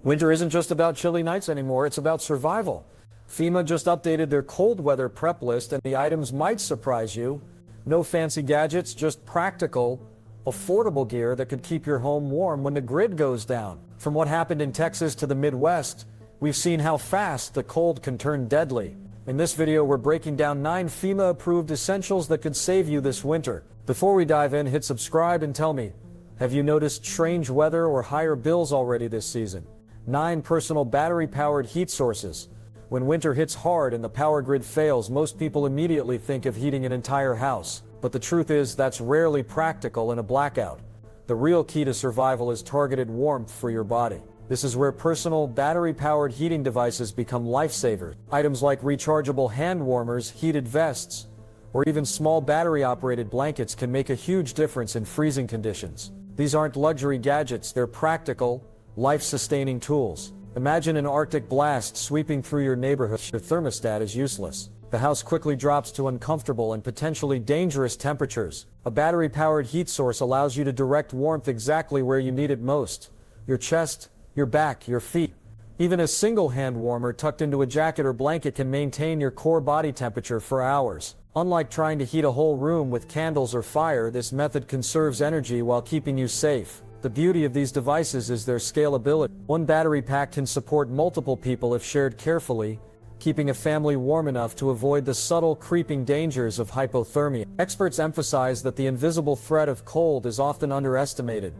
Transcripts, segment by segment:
Winter isn't just about chilly nights anymore, it's about survival. FEMA just updated their cold weather prep list, and the items might surprise you. No fancy gadgets, just practical, affordable gear that could keep your home warm when the grid goes down. From what happened in Texas to the Midwest, we've seen how fast the cold can turn deadly. In this video, we're breaking down 9 FEMA-approved essentials that could save you this winter. Before we dive in, hit subscribe and tell me, have you noticed strange weather or higher bills already this season? 9 personal battery-powered heat sources. When winter hits hard and the power grid fails, most people immediately think of heating an entire house. But the truth is, that's rarely practical in a blackout. The real key to survival is targeted warmth for your body. This is where personal, battery-powered heating devices become lifesavers. Items like rechargeable hand warmers, heated vests, or even small battery-operated blankets can make a huge difference in freezing conditions. These aren't luxury gadgets, they're practical, life-sustaining tools. Imagine an Arctic blast sweeping through your neighborhood. Your thermostat is useless. The house quickly drops to uncomfortable and potentially dangerous temperatures. A battery-powered heat source allows you to direct warmth exactly where you need it most. Your chest, your back, your feet. Even a single hand warmer tucked into a jacket or blanket can maintain your core body temperature for hours. Unlike trying to heat a whole room with candles or fire, this method conserves energy while keeping you safe. The beauty of these devices is their scalability. One battery pack can support multiple people if shared carefully, keeping a family warm enough to avoid the subtle creeping dangers of hypothermia. Experts emphasize that the invisible threat of cold is often underestimated.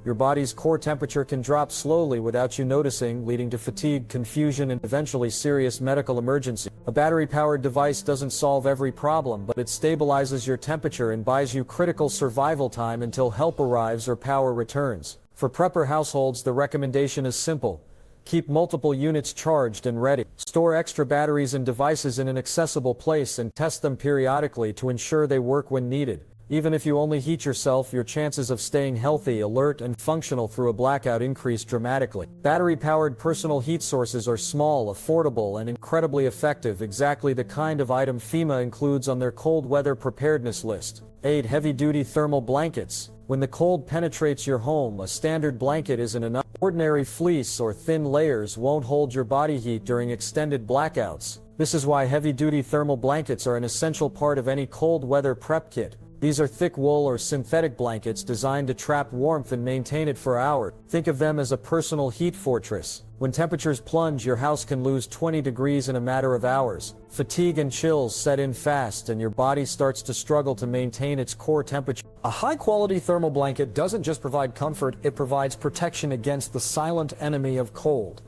Your body's core temperature can drop slowly without you noticing, leading to fatigue, confusion, and eventually serious medical emergency. A battery-powered device doesn't solve every problem, but it stabilizes your temperature and buys you critical survival time until help arrives or power returns. For prepper households, the recommendation is simple. Keep multiple units charged and ready. Store extra batteries and devices in an accessible place and test them periodically to ensure they work when needed. Even if you only heat yourself, your chances of staying healthy, alert, and functional through a blackout increase dramatically. Battery-powered personal heat sources are small, affordable, and incredibly effective, exactly the kind of item FEMA includes on their cold weather preparedness list. 8 heavy-duty thermal blankets. When the cold penetrates your home, a standard blanket isn't enough. Ordinary fleece or thin layers won't hold your body heat during extended blackouts. This is why heavy-duty thermal blankets are an essential part of any cold weather prep kit. These are thick wool or synthetic blankets designed to trap warmth and maintain it for hours. Think of them as a personal heat fortress. When temperatures plunge, your house can lose 20 degrees in a matter of hours. Fatigue and chills set in fast, and your body starts to struggle to maintain its core temperature. A high-quality thermal blanket doesn't just provide comfort, it provides protection against the silent enemy of cold.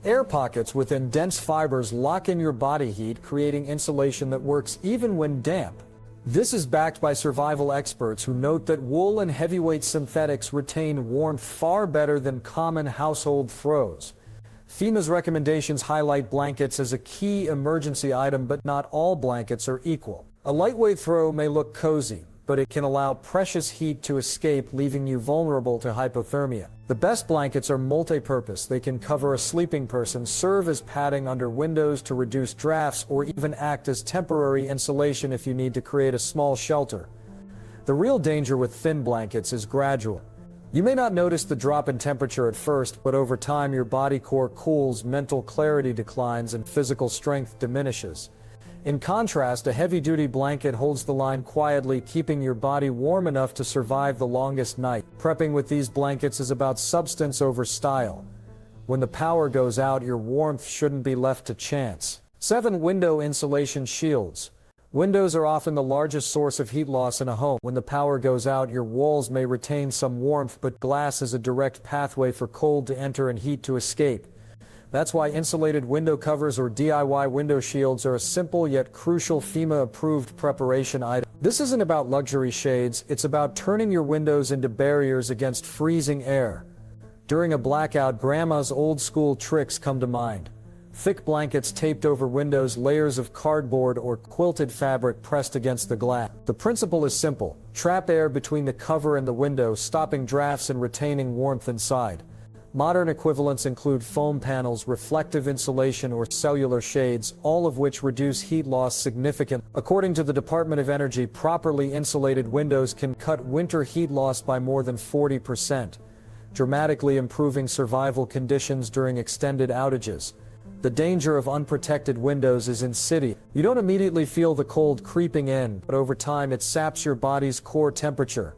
Air pockets within dense fibers lock in your body heat, creating insulation that works even when damp. This is backed by survival experts who note that wool and heavyweight synthetics retain warmth far better than common household throws. FEMA's recommendations highlight blankets as a key emergency item, but not all blankets are equal. A lightweight throw may look cozy, but it can allow precious heat to escape, leaving you vulnerable to hypothermia. The best blankets are multi-purpose. They can cover a sleeping person, serve as padding under windows to reduce drafts, or even act as temporary insulation if you need to create a small shelter. The real danger with thin blankets is gradual. You may not notice the drop in temperature at first, but over time your body core cools, mental clarity declines, and physical strength diminishes. In contrast, a heavy-duty blanket holds the line quietly, keeping your body warm enough to survive the longest night. Prepping with these blankets is about substance over style. When the power goes out, your warmth shouldn't be left to chance. 7 window insulation shields. Windows are often the largest source of heat loss in a home. When the power goes out, your walls may retain some warmth, but glass is a direct pathway for cold to enter and heat to escape. That's why insulated window covers or DIY window shields are a simple yet crucial FEMA-approved preparation item. This isn't about luxury shades, it's about turning your windows into barriers against freezing air. During a blackout, Grandma's old-school tricks come to mind. Thick blankets taped over windows, layers of cardboard or quilted fabric pressed against the glass. The principle is simple. Trap air between the cover and the window, stopping drafts and retaining warmth inside. Modern equivalents include foam panels, reflective insulation, or cellular shades, all of which reduce heat loss significantly. According to the Department of Energy, properly insulated windows can cut winter heat loss by more than 40%. dramatically improving survival conditions during extended outages. The danger of unprotected windows is insidious. You don't immediately feel the cold creeping in, but over time it saps your body's core temperature.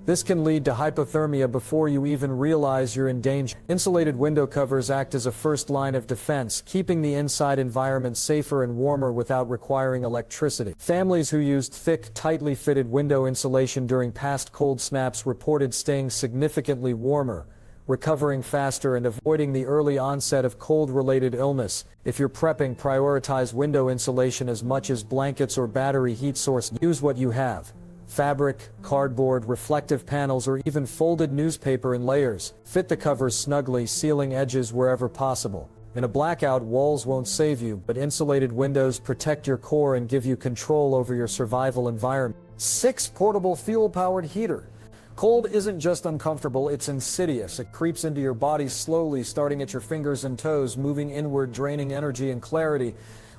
This can lead to hypothermia before you even realize you're in danger. Insulated window covers act as a first line of defense, keeping the inside environment safer and warmer without requiring electricity. Families who used thick, tightly fitted window insulation during past cold snaps reported staying significantly warmer, recovering faster, and avoiding the early onset of cold-related illness. If you're prepping, prioritize window insulation as much as blankets or battery heat source. Use what you have: fabric, cardboard, reflective panels, or even folded newspaper in layers. Fit the covers snugly, sealing edges wherever possible. In a blackout, walls won't save you, but insulated windows protect your core and give you control over your survival environment. 6. Portable fuel-powered heater. Cold isn't just uncomfortable, it's insidious. It creeps into your body slowly, starting at your fingers and toes, moving inward, draining energy and clarity.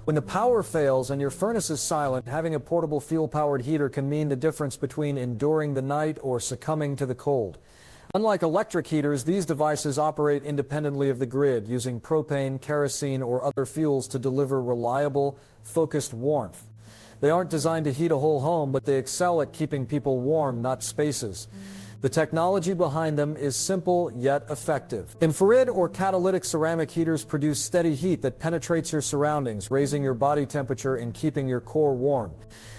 When the power fails and your furnace is silent, having a portable fuel-powered heater can mean the difference between enduring the night or succumbing to the cold. Unlike electric heaters, these devices operate independently of the grid, using propane, kerosene, or other fuels to deliver reliable, focused warmth. They aren't designed to heat a whole home, but they excel at keeping people warm, not spaces. The technology behind them is simple yet effective. Infrared or catalytic ceramic heaters produce steady heat that penetrates your surroundings, raising your body temperature and keeping your core warm.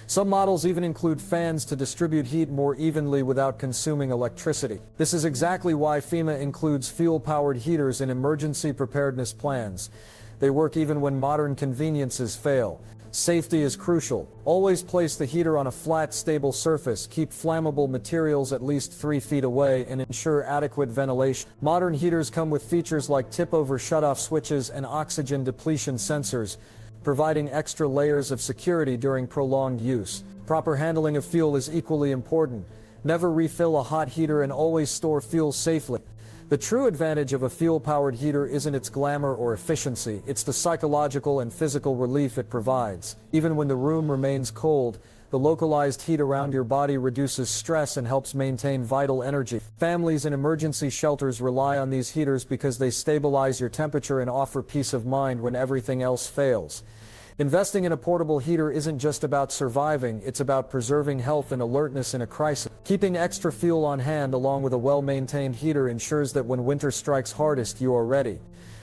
Some models even include fans to distribute heat more evenly without consuming electricity. This is exactly why FEMA includes fuel-powered heaters in emergency preparedness plans. They work even when modern conveniences fail. Safety is crucial. Always place the heater on a flat, stable surface, keep flammable materials at least 3 feet away, and ensure adequate ventilation. Modern heaters come with features like tip-over shutoff switches and oxygen depletion sensors, providing extra layers of security during prolonged use. Proper handling of fuel is equally important. Never refill a hot heater and always store fuel safely. The true advantage of a fuel-powered heater isn't its glamour or efficiency, it's the psychological and physical relief it provides. Even when the room remains cold, the localized heat around your body reduces stress and helps maintain vital energy. Families in emergency shelters rely on these heaters because they stabilize your temperature and offer peace of mind when everything else fails. Investing in a portable heater isn't just about surviving, it's about preserving health and alertness in a crisis. Keeping extra fuel on hand along with a well-maintained heater ensures that when winter strikes hardest, you are ready.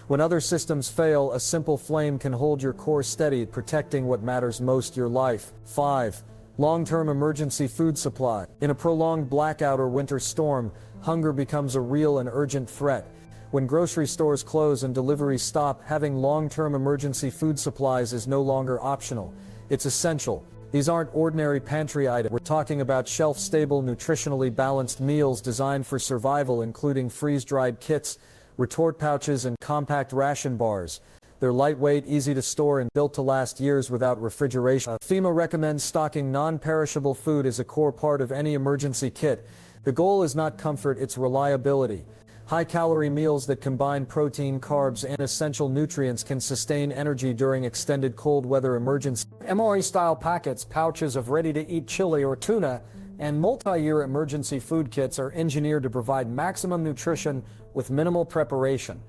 When other systems fail, a simple flame can hold your core steady, protecting what matters most, your life. 5. Long-term emergency food supply. In a prolonged blackout or winter storm, hunger becomes a real and urgent threat. When grocery stores close and deliveries stop, having long-term emergency food supplies is no longer optional. It's essential. These aren't ordinary pantry items. We're talking about shelf-stable, nutritionally balanced meals designed for survival, including freeze-dried kits, retort pouches, and compact ration bars. They're lightweight, easy to store, and built to last years without refrigeration. FEMA recommends stocking non-perishable food as a core part of any emergency kit. The goal is not comfort, it's reliability. High-calorie meals that combine protein, carbs, and essential nutrients can sustain energy during extended cold weather emergencies. MRE-style packets, pouches of ready-to-eat chili or tuna, and multi-year emergency food kits are engineered to provide maximum nutrition with minimal preparation.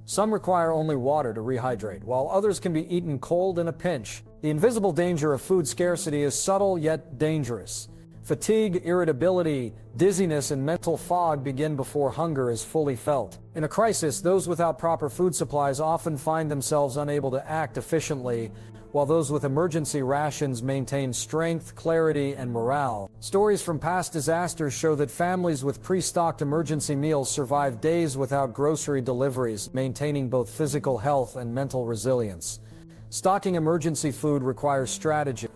Some require only water to rehydrate, while others can be eaten cold in a pinch. The invisible danger of food scarcity is subtle yet dangerous. Fatigue, irritability, dizziness, and mental fog begin before hunger is fully felt. In a crisis, those without proper food supplies often find themselves unable to act efficiently, while those with emergency rations maintain strength, clarity, and morale. Stories from past disasters show that families with pre-stocked emergency meals survive days without grocery deliveries, maintaining both physical health and mental resilience. Stocking emergency food requires strategy.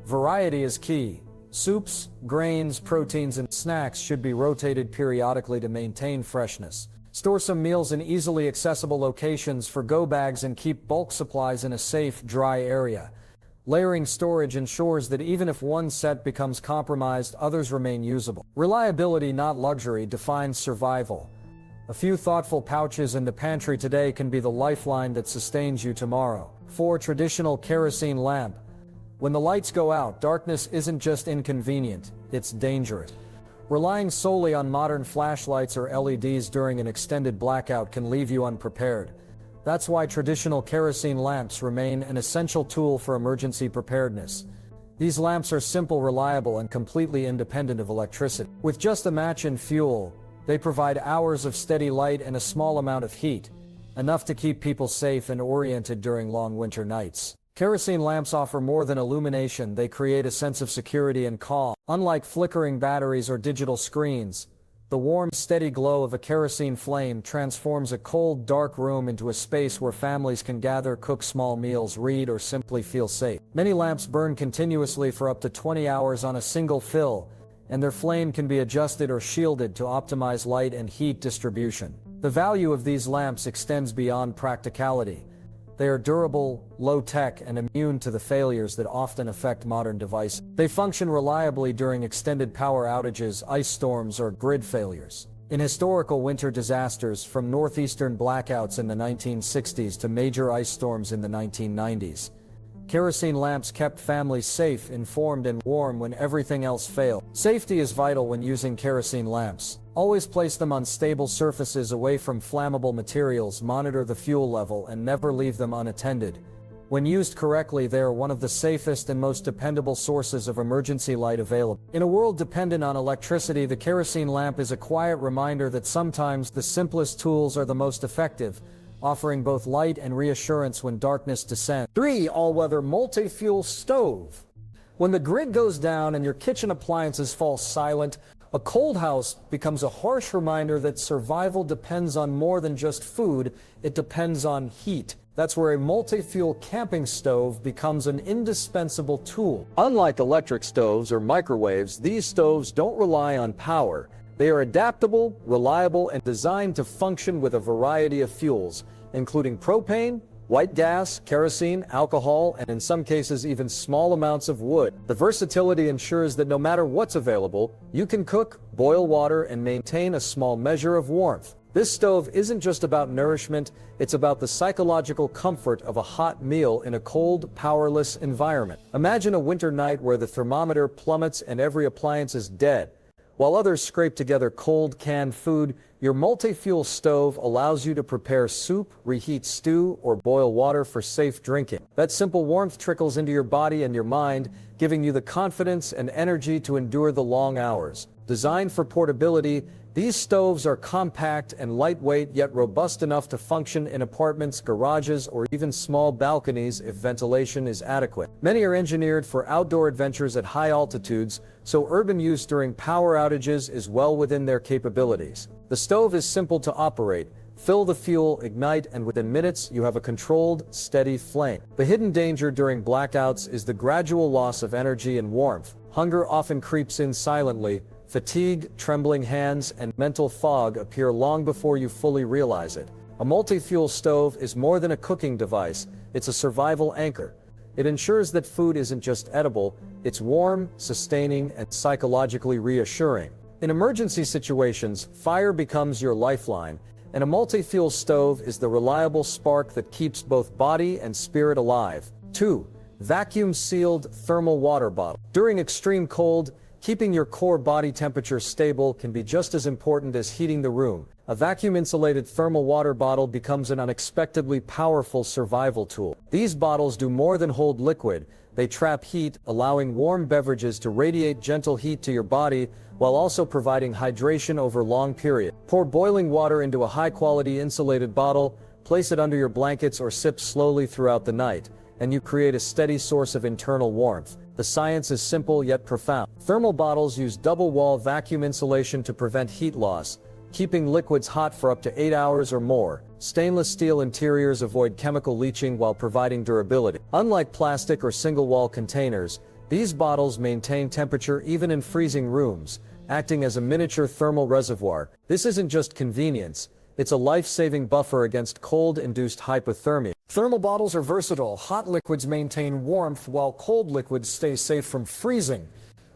Variety is key. Soups, grains, proteins, and snacks should be rotated periodically to maintain freshness. Store some meals in easily accessible locations for go bags and keep bulk supplies in a safe, dry area. Layering storage ensures that even if one set becomes compromised, others remain usable. Reliability, not luxury, defines survival. A few thoughtful pouches in the pantry today can be the lifeline that sustains you tomorrow. 4. Traditional kerosene lamp. When the lights go out, darkness isn't just inconvenient, it's dangerous. Relying solely on modern flashlights or LEDs during an extended blackout can leave you unprepared. That's why traditional kerosene lamps remain an essential tool for emergency preparedness. These lamps are simple, reliable, and completely independent of electricity. With just a match and fuel, they provide hours of steady light and a small amount of heat, enough to keep people safe and oriented during long winter nights. Kerosene lamps offer more than illumination, they create a sense of security and calm. Unlike flickering batteries or digital screens, the warm, steady glow of a kerosene flame transforms a cold, dark room into a space where families can gather, cook small meals, read, or simply feel safe. Many lamps burn continuously for up to 20 hours on a single fill, and their flame can be adjusted or shielded to optimize light and heat distribution. The value of these lamps extends beyond practicality. They are durable, low-tech, and immune to the failures that often affect modern devices. They function reliably during extended power outages, ice storms, or grid failures. In historical winter disasters, from northeastern blackouts in the 1960s to major ice storms in the 1990s, kerosene lamps kept families safe, informed, and warm when everything else failed. Safety is vital when using kerosene lamps. Always place them on stable surfaces away from flammable materials, monitor the fuel level, and never leave them unattended. When used correctly, they are one of the safest and most dependable sources of emergency light available. In a world dependent on electricity, the kerosene lamp is a quiet reminder that sometimes the simplest tools are the most effective, offering both light and reassurance when darkness descends. 3. All-weather multi-fuel stove. When the grid goes down and your kitchen appliances fall silent, a cold house becomes a harsh reminder that survival depends on more than just food, it depends on heat. That's where a multi-fuel camping stove becomes an indispensable tool. Unlike electric stoves or microwaves, these stoves don't rely on power. They are adaptable, reliable, and designed to function with a variety of fuels, including propane, white gas, kerosene, alcohol, and in some cases even small amounts of wood. The versatility ensures that no matter what's available, you can cook, boil water, and maintain a small measure of warmth. This stove isn't just about nourishment, it's about the psychological comfort of a hot meal in a cold, powerless environment. Imagine a winter night where the thermometer plummets and every appliance is dead. While others scrape together cold, canned food, your multi-fuel stove allows you to prepare soup, reheat stew, or boil water for safe drinking. That simple warmth trickles into your body and your mind, giving you the confidence and energy to endure the long hours. Designed for portability, these stoves are compact and lightweight, yet robust enough to function in apartments, garages, or even small balconies if ventilation is adequate. Many are engineered for outdoor adventures at high altitudes, so urban use during power outages is well within their capabilities. The stove is simple to operate. Fill the fuel, ignite, and within minutes you have a controlled, steady flame. The hidden danger during blackouts is the gradual loss of energy and warmth. Hunger often creeps in silently. Fatigue, trembling hands, and mental fog appear long before you fully realize it. A multi-fuel stove is more than a cooking device, it's a survival anchor. It ensures that food isn't just edible, it's warm, sustaining, and psychologically reassuring. In emergency situations, fire becomes your lifeline, and a multi-fuel stove is the reliable spark that keeps both body and spirit alive. 2. Vacuum-sealed thermal water bottle. During extreme cold, keeping your core body temperature stable can be just as important as heating the room. A vacuum-insulated thermal water bottle becomes an unexpectedly powerful survival tool. These bottles do more than hold liquid. They trap heat, allowing warm beverages to radiate gentle heat to your body while also providing hydration over long periods. Pour boiling water into a high-quality insulated bottle, place it under your blankets or sip slowly throughout the night, and you create a steady source of internal warmth. The science is simple yet profound. Thermal bottles use double-wall vacuum insulation to prevent heat loss, keeping liquids hot for up to 8 hours or more. Stainless steel interiors avoid chemical leaching while providing durability. Unlike plastic or single-wall containers, these bottles maintain temperature even in freezing rooms, acting as a miniature thermal reservoir. This isn't just convenience, it's a life-saving buffer against cold-induced hypothermia. Thermal bottles are versatile. Hot liquids maintain warmth while cold liquids stay safe from freezing.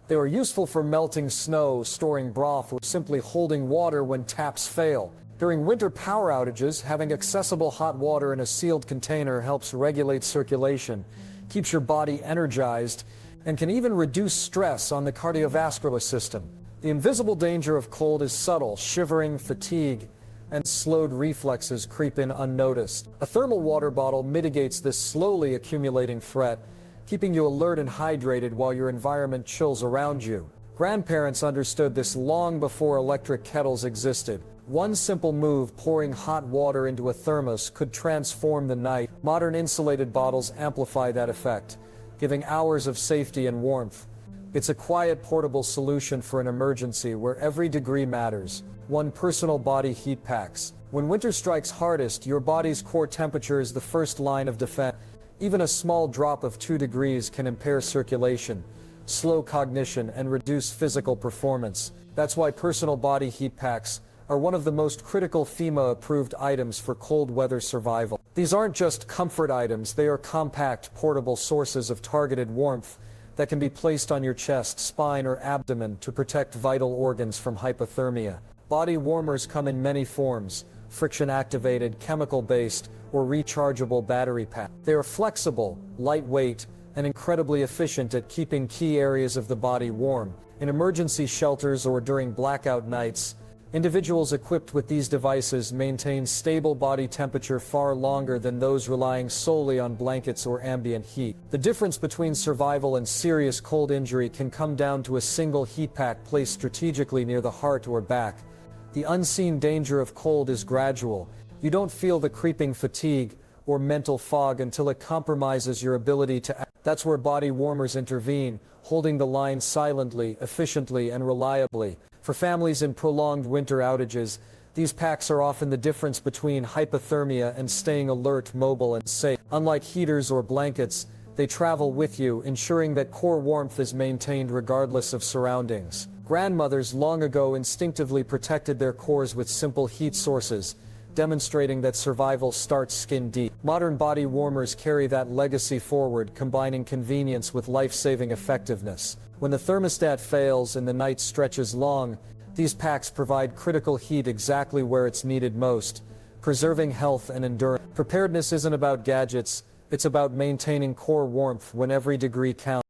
They are useful for melting snow, storing broth, or simply holding water when taps fail. During winter power outages, having accessible hot water in a sealed container helps regulate circulation, keeps your body energized, and can even reduce stress on the cardiovascular system. The invisible danger of cold is subtle. Shivering, fatigue, and slowed reflexes creep in unnoticed. A thermal water bottle mitigates this slowly accumulating threat, keeping you alert and hydrated while your environment chills around you. Grandparents understood this long before electric kettles existed. One simple move, pouring hot water into a thermos, could transform the night. Modern insulated bottles amplify that effect, giving hours of safety and warmth. It's a quiet, portable solution for an emergency where every degree matters. One personal body heat packs. When winter strikes hardest, your body's core temperature is the first line of defense. Even a small drop of 2 degrees can impair circulation, slow cognition, and reduce physical performance. That's why personal body heat packs are one of the most critical FEMA-approved items for cold weather survival. These aren't just comfort items, they are compact, portable sources of targeted warmth that can be placed on your chest, spine, or abdomen to protect vital organs from hypothermia. Body warmers come in many forms: friction-activated, chemical-based, or rechargeable battery pack. They are flexible, lightweight, and incredibly efficient at keeping key areas of the body warm. In emergency shelters or during blackout nights, individuals equipped with these devices maintain stable body temperature far longer than those relying solely on blankets or ambient heat. The difference between survival and serious cold injury can come down to a single heat pack placed strategically near the heart or back. The unseen danger of cold is gradual. You don't feel the creeping fatigue or mental fog until it compromises your ability to act. That's where body warmers intervene, holding the line silently, efficiently, and reliably. For families in prolonged winter outages, these packs are often the difference between hypothermia and staying alert, mobile, and safe. Unlike heaters or blankets, they travel with you, ensuring that core warmth is maintained regardless of surroundings. Grandmothers long ago instinctively protected their cores with simple heat sources, demonstrating that survival starts skin deep. Modern body warmers carry that legacy forward, combining convenience with life-saving effectiveness. When the thermostat fails and the night stretches long, these packs provide critical heat exactly where it's needed most, preserving health and endurance. Preparedness isn't about gadgets, it's about maintaining core warmth when every degree counts.